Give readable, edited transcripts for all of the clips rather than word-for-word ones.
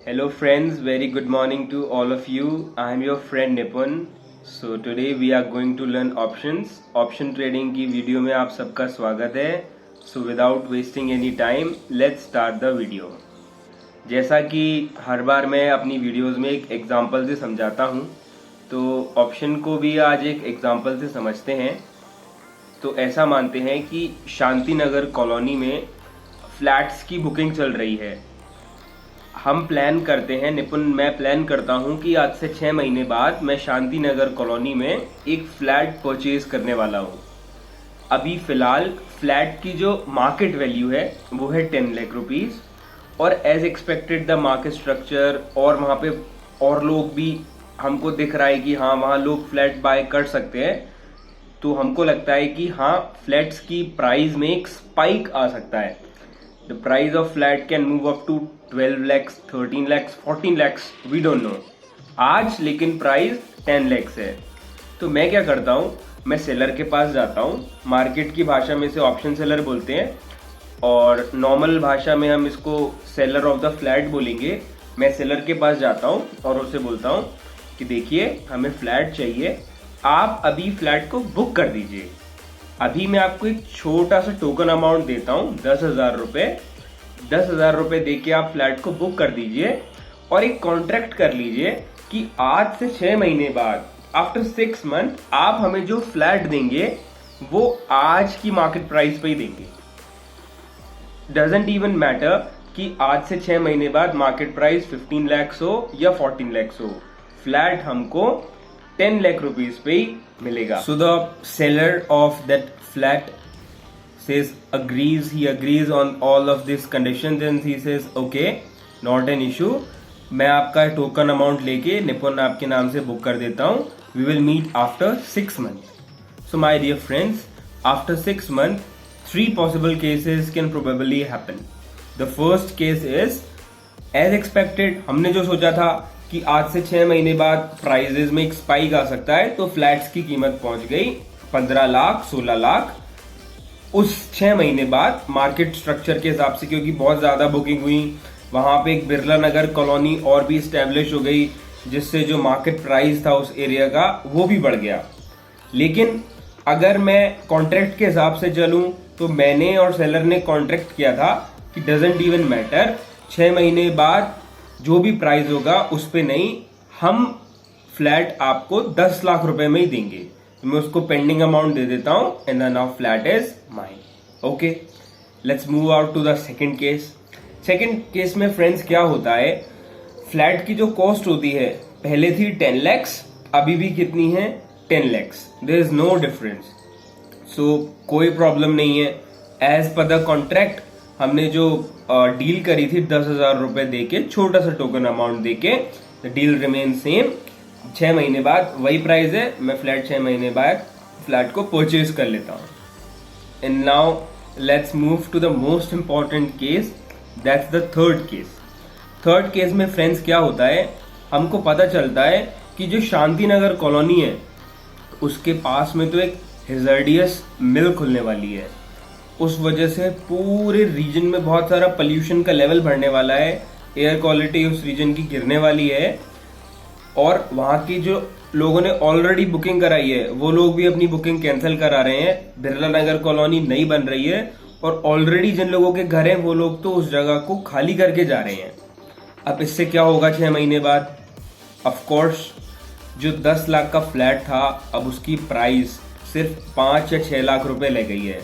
Hello friends, very good morning to all of you. I am your friend Nipun. So today we are going to learn options. Option trading की video में आप सबका स्वागत है. So without wasting any time, let's start the video. जैसा कि हर बार मैं अपनी वीडियोस में एक एग्जांपल से समझाता हूँ, तो ऑप्शन को भी आज एक एग्जांपल से समझते हैं. तो ऐसा मानते हैं कि शांति नगर कॉलोनी में फ्लैट्स की बुकिंग चल रही है. हम प्लान करते हैं, मैं प्लान करता हूं कि आज से 6 महीने बाद मैं शांति नगर कॉलोनी में एक फ्लैट परचेज करने वाला हूं. अभी फिलहाल फ्लैट की जो मार्केट वैल्यू है वो है 10 लाख रुपीस, और as expected the market structure और वहाँ पे और लोग भी हमको दिख रहा है कि हाँ वहाँ लोग फ्लैट बाय कर सकते हैं. तो हमको लगता है कि हाँ फ्लैट्स की प्राइस में एक स्पाइक आ सकता है. The price of flat can move up to 12 lakhs, 13 lakhs, 14 lakhs, we don't know. आज लेकिन प्राइस 10 lakhs है. तो मैं क्या करता हूँ, मैं सेलर के पास जाता हूँ. मार्केट की भाषा में इसे ऑप्शन सेलर बोलते हैं और नॉर्मल भाषा में हम इसको सेलर ऑफ द फ्लैट बोलेंगे. मैं सेलर के पास जाता हूँ और उससे बोलता हूँ कि देखिए हमें फ्लैट चाहिए, आप अभी फ्लैट को बुक कर दीजिए. अभी मैं आपको एक छोटा सा टोकन अमाउंट देता हूँ, 10,000 रुपये. 10,000 रुपये दे के आप फ्लैट को बुक कर दीजिए और एक कॉन्ट्रैक्ट कर लीजिए कि आज से 6 महीने बाद, आफ्टर 6 मंथ, आप हमें जो फ्लैट देंगे वो आज की मार्केट प्राइस पे ही देंगे. डजेंट इवन मैटर कि आज से 6 महीने बाद मार्केट प्राइस 15 lakhs हो या 14 lakhs हो, फ्लैट हमको 10 lakh rupees पे ही मिलेगा. So the seller of that flat says he agrees on all of these conditions and he says okay, not an issue. मैं आपका टोकन अमाउंट लेके निपुण आपके नाम से बुक कर देता हूँ. We will meet after 6 months. So my dear friends, after 6 months, 3 possible cases can probably happen. The first case is as expected. हमने जो सोचा था कि आज से 6 महीने बाद प्राइजेस में एक स्पाइक आ सकता है, तो फ्लैट्स की कीमत पहुंच गई 15 लाख 16 लाख. उस 6 महीने बाद मार्केट स्ट्रक्चर के हिसाब से, क्योंकि बहुत ज्यादा बुकिंग हुई, वहां पे एक बिरला नगर कॉलोनी और भी स्टैब्लिश हो गई, जिससे जो मार्केट प्राइस था उस एरिया का वो भी बढ़ गया. लेकिन अगर मैं कॉन्ट्रैक्ट के हिसाब से चलूं तो मैंने और सेलर ने कॉन्ट्रैक्ट किया था कि डजेंट इवन मैटर, 6 महीने बाद जो भी प्राइस होगा उस पे नहीं, हम फ्लैट आपको 10 लाख रुपए में ही देंगे. तो मैं उसको पेंडिंग अमाउंट दे देता हूं and the now flat is mine. Okay, let's move out to the second case. Second case में फ्रेंड्स क्या होता है, फ्लैट की जो कॉस्ट होती है पहले थी 10 lakhs, अभी भी कितनी है 10 lakhs. There is no difference. So कोई प्रॉब्लम नहीं है. एज पर द कॉन्ट्रैक्ट हमने जो डील करी थी 10,000 रुपए दे के, छोटा सा टोकन अमाउंट दे के, द डील रिमेन सेम. 6 महीने बाद वही प्राइस है, मैं फ्लैट 6 महीने बाद फ्लैट को परचेज कर लेता हूँ. And now let's move to the most important case, that's the third case. Third case में फ्रेंड्स क्या होता है, हमको पता चलता है कि जो शांति नगर कॉलोनी है उसके पास में तो एक हेजार्डियस मिल खुलने वाली है. उस वजह से पूरे रीजन में बहुत सारा पोल्यूशन का लेवल बढ़ने वाला है, एयर क्वालिटी उस रीजन की गिरने वाली है, और वहाँ की जो लोगों ने ऑलरेडी बुकिंग कराई है वो लोग भी अपनी बुकिंग कैंसिल करा रहे हैं. बिरला नगर कॉलोनी नई बन रही है और ऑलरेडी जिन लोगों के घर हैं वो लोग तो उस जगह को खाली करके जा रहे हैं. अब इससे क्या होगा 6 महीने बाद? ऑफकोर्स जो 10 लाख का फ्लैट था अब उसकी प्राइस सिर्फ 5 या 6 लाख रुपए ले गई है.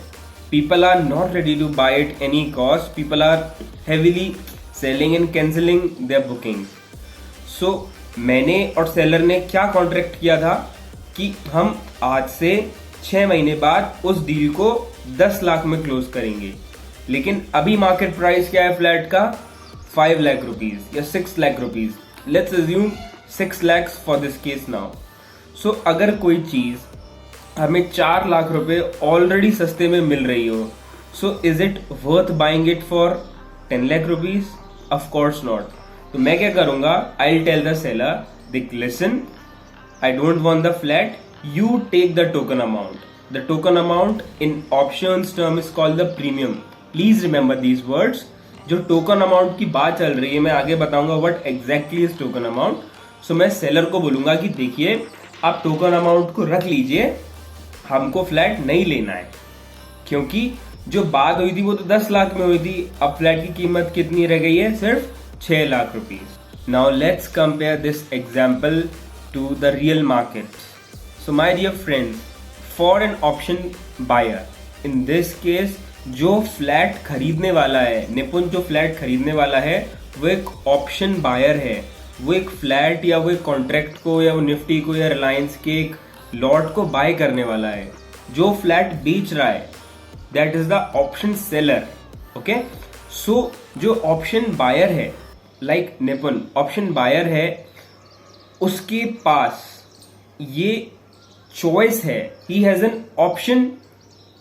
People are not ready to buy at any cost. People are heavily selling and cancelling their bookings. So मैंने और सेलर ने क्या कॉन्ट्रैक्ट किया था कि हम आज से 6 महीने बाद उस डील को 10 लाख में क्लोज करेंगे. लेकिन अभी मार्केट प्राइस क्या है फ्लैट का? 5 लाख रुपीज या 6 lakh rupees. Let's assume 6 lakhs for this case now. So अगर कोई चीज हमें 4 लाख रुपए ऑलरेडी सस्ते में मिल रही हो, so is it worth buying it for 10 lakh rupees? Of course not. तो मैं क्या करूंगा, I will tell the seller, दिक listen, I don't want the flat, you take the token amount. The token amount in options term is called the premium. Please remember these words. जो token amount की बात चल रही है, मैं आगे बताऊंगा what exactly is token amount. So मैं सेलर को बोलूंगा कि देखिए आप टोकन अमाउंट को रख लीजिए, हमको फ्लैट नहीं लेना है, क्योंकि जो बात हुई थी वो तो 10 लाख में हुई थी, अब फ्लैट की कीमत कितनी रह गई है, सिर्फ 6 lakh rupees. Now let's compare this example to the real market. So my dear friends, for an option buyer, in this case जो फ्लैट खरीदने वाला है, निपुण जो फ्लैट खरीदने वाला है वो एक ऑप्शन बायर है। वो एक फ्लैट या वो एक कॉन्ट्रैक्ट को या वो निफ्टी को या रिलायंस के एक लॉट को बाय करने वाला है। जो फ्लैट बेच रहा है that is the option seller. Okay, so जो ऑप्शन बायर है, लाइक निपुण ऑप्शन बायर है, उसके पास ये चॉइस है, he has an option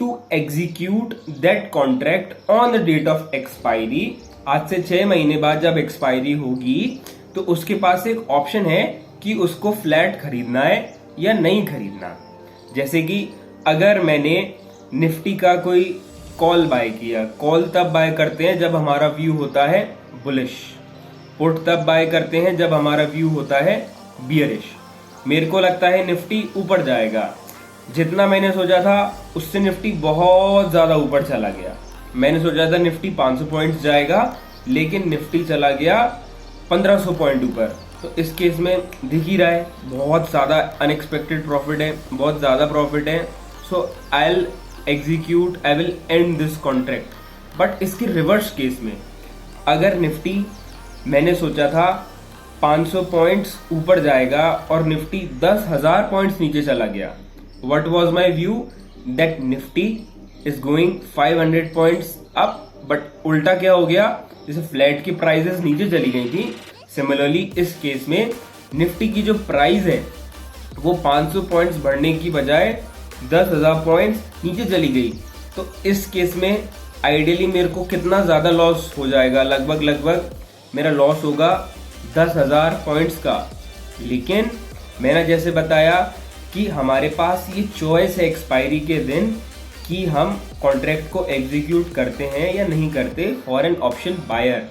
to execute that contract on the date of expiry. आज से 6 महीने बाद जब एक्सपायरी होगी तो उसके पास एक ऑप्शन है कि उसको फ्लैट खरीदना है या नहीं खरीदना। जैसे कि अगर मैंने निफ्टी का कोई कॉल बाय किया, कॉल तब बाय करते हैं जब हमारा व्यू होता है बुलिश, पुट तब बाय करते हैं जब हमारा व्यू होता है बियरिश। मेरे को लगता है निफ्टी ऊपर जाएगा, जितना मैंने सोचा था उससे निफ्टी बहुत ज्यादा ऊपर चला गया। मैंने सोचा था निफ्टी 500 पॉइंट्स जाएगा, लेकिन निफ्टी चला गया 1500 पॉइंट ऊपर। तो इस केस में दिख ही रहा है बहुत ज्यादा अनएक्सपेक्टेड प्रॉफिट है, बहुत ज्यादा प्रॉफिट है। So I will end this contract. But इसके रिवर्स केस में अगर निफ्टी मैंने सोचा था 500 पॉइंट्स ऊपर जाएगा और निफ्टी 10,000 पॉइंट्स नीचे चला गया, what was my view that Nifty is going 500 points up, but उल्टा क्या हो गया, जैसे फ्लैट की प्राइसेस नीचे चली गई थी, सिमिलरली इस केस में निफ्टी की जो प्राइस है वो 500 पॉइंट्स बढ़ने की बजाय 10,000 पॉइंट्स नीचे चली गई। तो इस केस में आइडियली मेरे को कितना ज्यादा लॉस हो जाएगा, लगभग मेरा लॉस होगा 10,000 पॉइंट्स का। लेकिन मैंने जैसे बताया कि हमारे पास ये चॉइस है एक्सपायरी के दिन कि हम कॉन्ट्रैक्ट को एग्जीक्यूट करते हैं या नहीं करते फॉर एन ऑप्शन बायर।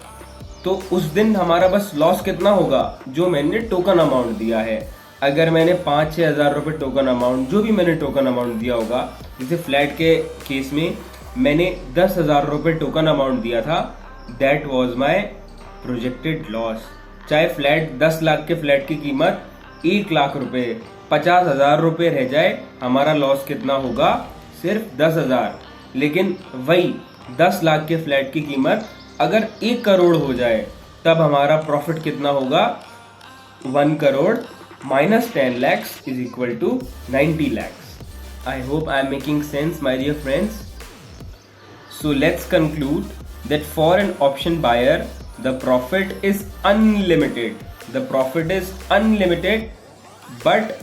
तो उस दिन हमारा बस लॉस कितना होगा, जो मैंने टोकन अमाउंट दिया है। अगर मैंने 5-6 हज़ार रुपये टोकन अमाउंट, जो भी मैंने टोकन अमाउंट दिया होगा, जैसे फ्लैट के केस में मैंने 10,000 रुपये टोकन अमाउंट दिया था, that was my projected loss. चाहे फ्लैट 10 लाख के फ्लैट की कीमत 1 लाख रुपए 50,000 रुपये रह जाए, हमारा लॉस कितना होगा, सिर्फ 10,000। लेकिन वही 10 लाख के फ्लैट की कीमत अगर 1 करोड़ हो जाए, तब हमारा प्रॉफिट कितना होगा, 1 crore minus 10 lakhs is equal to 90 lakhs. I hope I am making sense, my dear friends. So let's conclude that for an option buyer, the profit is unlimited. The profit is unlimited, but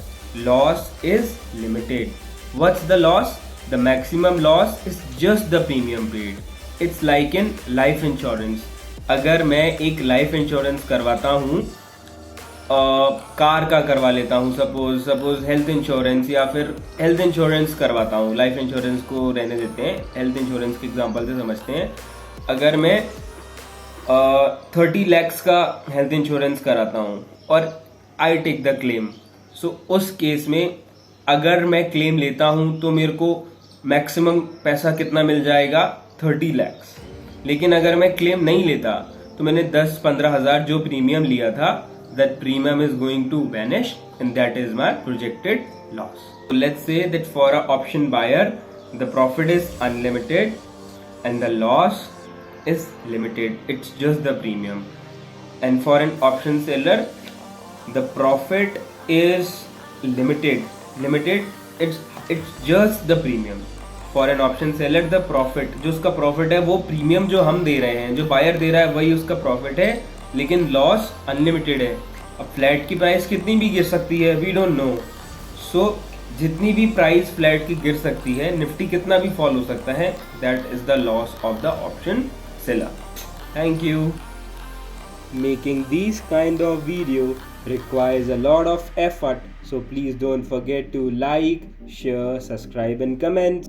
loss is limited. What's the loss? The maximum loss is just the premium paid. It's like in life insurance. अगर मैं एक life insurance करवाता हूँ, car का करवा लेता हूँ, suppose health insurance, या फिर हेल्थ इंश्योरेंस करवाता हूँ, लाइफ इंश्योरेंस को रहने देते हैं, हेल्थ इंश्योरेंस के एग्जांपल से समझते हैं। अगर मैं 30 लैक्स का हेल्थ इंश्योरेंस कराता हूँ और आई टेक द क्लेम, सो उस केस में अगर मैं क्लेम लेता हूँ तो मेरे को मैक्सिमम पैसा कितना मिल जाएगा, 30 लैक्स। लेकिन अगर मैं क्लेम नहीं लेता तो मैंने 10-15 हज़ार जो प्रीमियम लिया था, that premium is going to vanish and that is my projected loss. So let's say that for an option buyer, the profit is unlimited and the loss is limited. It's just the premium. And for an option seller, the profit is limited. It's just the premium. For an option seller, the profit, जो उसका profit है वो premium जो हम दे रहे हैं, जो buyer दे रहा है वही उसका प्रॉफिट है, लेकिन लॉस अनलिमिटेड है। अब फ्लैट की प्राइस कितनी भी गिर सकती है, वी डोंट नो। सो जितनी भी प्राइस फ्लैट की गिर सकती है, निफ्टी कितना भी फॉल हो सकता है, that is the loss of the option seller. Thank you. Making these kind of video requires a lot of effort, so please don't forget to like, share, subscribe and comment.